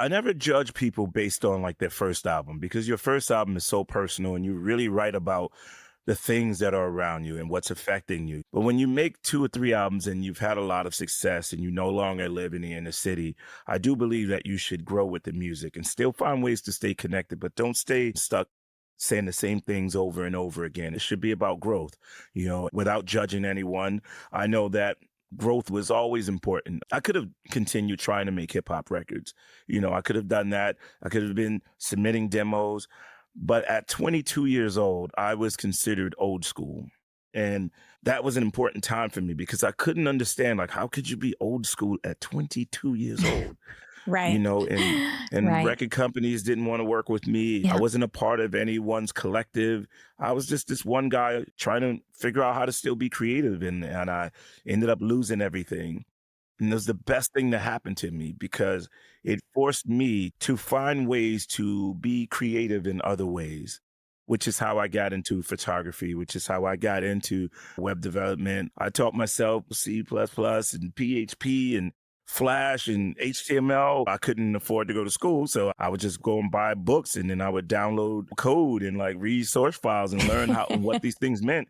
I never judge people based on like their first album because your first album is so personal and you really write about the things that are around you and what's affecting you. But when you make two or three albums and you've had a lot of success and you no longer live in the inner city, I do believe that you should grow with the music and still find ways to stay connected, but don't stay stuck saying the same things over and over again. It should be about growth, without judging anyone. I know that growth was always important. I could have continued trying to make hip hop records. I could have done that. I could have been submitting demos. But at 22 years old, I was considered old school. And that was an important time for me because I couldn't understand, like, how could you be old school at 22 years old? Right. And Right. record companies didn't want to work with me. I Yeah. wasn't a part of anyone's collective. I was just this one guy trying to figure out how to still be creative, and I ended up losing everything. And it was the best thing that happened to me because it forced me to find ways to be creative in other ways, which is how I got into photography, which is how I got into web development. I taught myself C++ and PHP and Flash and HTML. I couldn't afford to go to school, so I would just go and buy books, and then I would download code and like read source files and learn how and what these things meant.